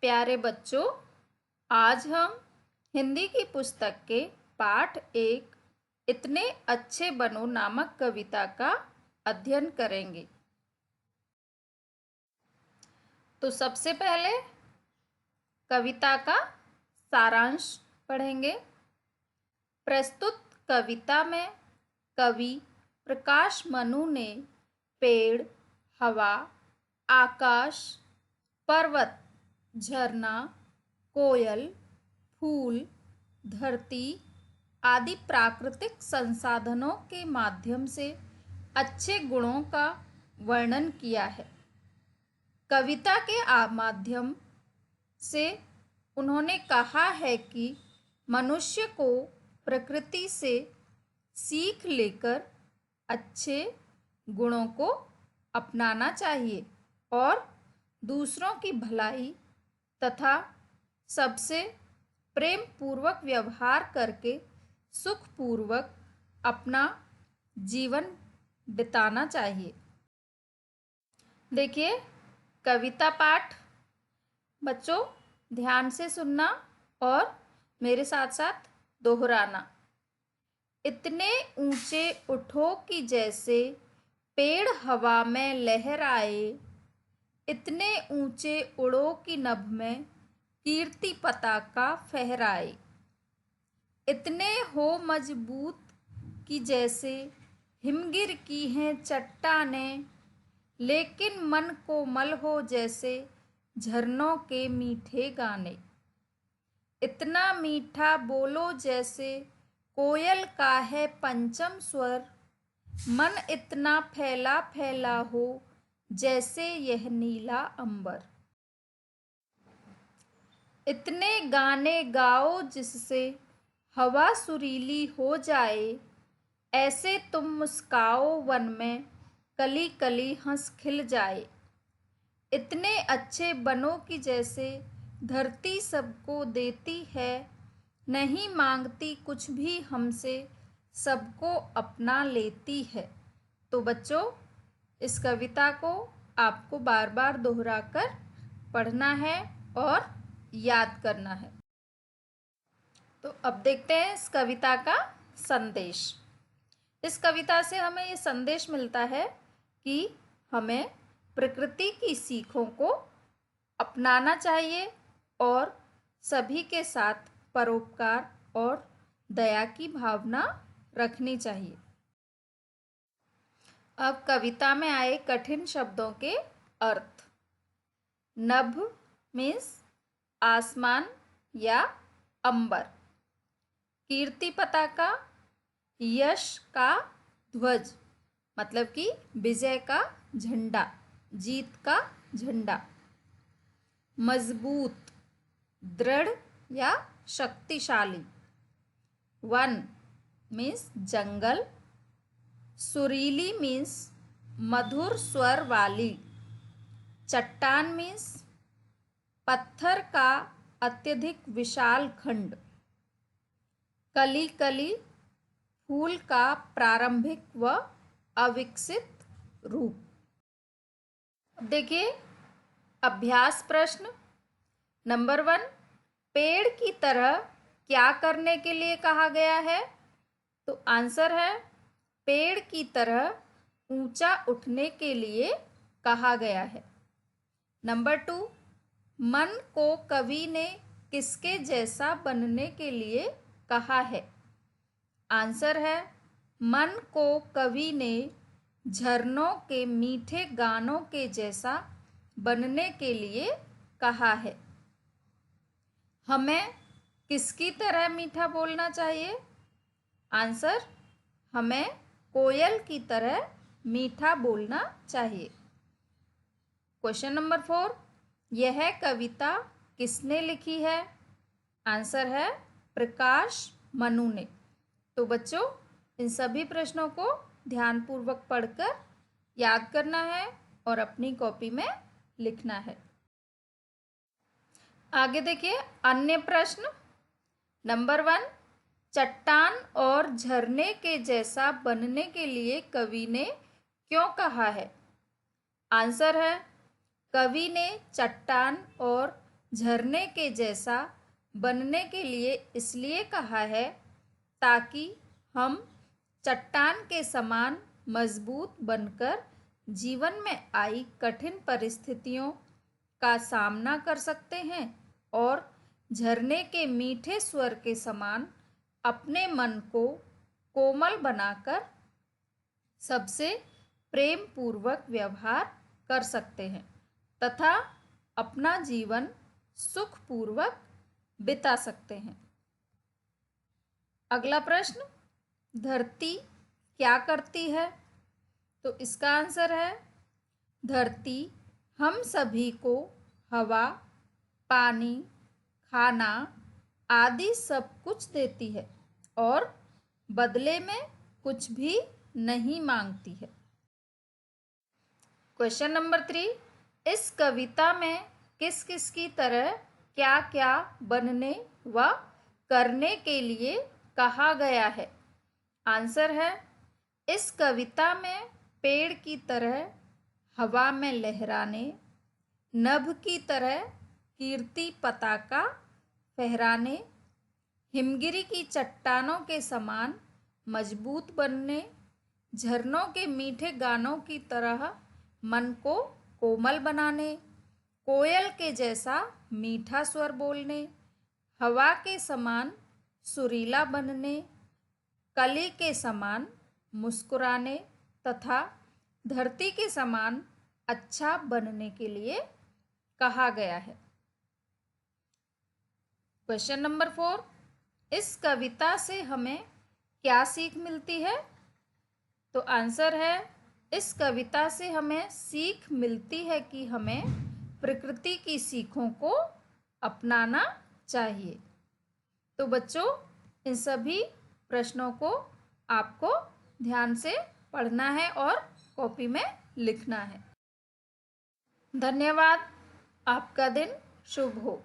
प्यारे बच्चों, आज हम हिंदी की पुस्तक के पाठ 1 इतने अच्छे बनो नामक कविता का अध्ययन करेंगे। तो सबसे पहले कविता का सारांश पढ़ेंगे। प्रस्तुत कविता में कवि प्रकाश मनु ने पेड़, हवा, आकाश, पर्वत, झरना, कोयल, फूल, धरती आदि प्राकृतिक संसाधनों के माध्यम से अच्छे गुणों का वर्णन किया है। कविता के माध्यम से उन्होंने कहा है कि मनुष्य को प्रकृति से सीख लेकर अच्छे गुणों को अपनाना चाहिए और दूसरों की भलाई तथा सबसे प्रेम पूर्वक व्यवहार करके सुखपूर्वक अपना जीवन बिताना चाहिए। देखिए कविता पाठ बच्चों ध्यान से सुनना और मेरे साथ साथ दोहराना। इतने ऊंचे उठो कि जैसे पेड़ हवा में लहराए, इतने ऊंचे उड़ो कि नभ में कीर्ति पताका फहराए, इतने हो मजबूत कि जैसे हिमगिर की हैं चट्टानें, लेकिन मन कोमल हो जैसे झरनों के मीठे गाने, इतना मीठा बोलो जैसे कोयल का है पंचम स्वर, मन इतना फैला फैला हो जैसे यह नीला अंबर, इतने गाने गाओ जिससे हवा सुरीली हो जाए, ऐसे तुम मुस्काओ वन में कली कली हंस खिल जाए, इतने अच्छे बनो कि जैसे धरती सबको देती है, नहीं मांगती कुछ भी हमसे सबको अपना लेती है। तो बच्चों इस कविता को आपको बार बार दोहराकर पढ़ना है और याद करना है। तो अब देखते हैं इस कविता का संदेश। इस कविता से हमें ये संदेश मिलता है कि हमें प्रकृति की सीखों को अपनाना चाहिए और सभी के साथ परोपकार और दया की भावना रखनी चाहिए। अब कविता में आए कठिन शब्दों के अर्थ। नभ मीन्स आसमान या अंबर, कीर्ति पताका यश का ध्वज मतलब कि विजय का झंडा, जीत का झंडा, मजबूत दृढ़ या शक्तिशाली, वन मीन्स जंगल, सुरीली मीन्स मधुर स्वर वाली, चट्टान मीन्स पत्थर का अत्यधिक विशाल खंड, कली कली फूल का प्रारंभिक व अविकसित रूप। देखिए अभ्यास प्रश्न नंबर 1, पेड़ की तरह क्या करने के लिए कहा गया है? तो आंसर है पेड़ की तरह ऊंचा उठने के लिए कहा गया है। नंबर 2, मन को कवि ने किसके जैसा बनने के लिए कहा है? आंसर है मन को कवि ने झरनों के मीठे गानों के जैसा बनने के लिए कहा है। हमें किसकी तरह मीठा बोलना चाहिए? आंसर हमें कोयल की तरह मीठा बोलना चाहिए। क्वेश्चन नंबर 4, यह कविता किसने लिखी है? आंसर है प्रकाश मनु ने। तो बच्चों इन सभी प्रश्नों को ध्यानपूर्वक पढ़कर याद करना है और अपनी कॉपी में लिखना है। आगे देखिए अन्य प्रश्न। नंबर 1, चट्टान और झरने के जैसा बनने के लिए कवि ने क्यों कहा है? आंसर है कवि ने चट्टान और झरने के जैसा बनने के लिए इसलिए कहा है ताकि हम चट्टान के समान मजबूत बनकर जीवन में आई कठिन परिस्थितियों का सामना कर सकते हैं और झरने के मीठे स्वर के समान अपने मन को कोमल बनाकर सबसे प्रेम पूर्वक व्यवहार कर सकते हैं तथा अपना जीवन सुखपूर्वक बिता सकते हैं। अगला प्रश्न, धरती क्या करती है? तो इसका आंसर है धरती हम सभी को हवा, पानी, खाना आदि सब कुछ देती है और बदले में कुछ भी नहीं मांगती है। क्वेश्चन नंबर 3, इस कविता में किस किस की तरह क्या क्या बनने व करने के लिए कहा गया है? आंसर है इस कविता में पेड़ की तरह हवा में लहराने, नभ की तरह कीर्ति पताका फहराने, हिमगिरी की चट्टानों के समान मजबूत बनने, झरनों के मीठे गानों की तरह मन को कोमल बनाने, कोयल के जैसा मीठा स्वर बोलने, हवा के समान सुरीला बनने, कली के समान मुस्कुराने तथा धरती के समान अच्छा बनने के लिए कहा गया है। क्वेश्चन नंबर 4, इस कविता से हमें क्या सीख मिलती है? तो आंसर है इस कविता से हमें सीख मिलती है कि हमें प्रकृति की सीखों को अपनाना चाहिए। तो बच्चों, इन सभी प्रश्नों को आपको ध्यान से पढ़ना है और कॉपी में लिखना है। धन्यवाद। आपका दिन शुभ हो।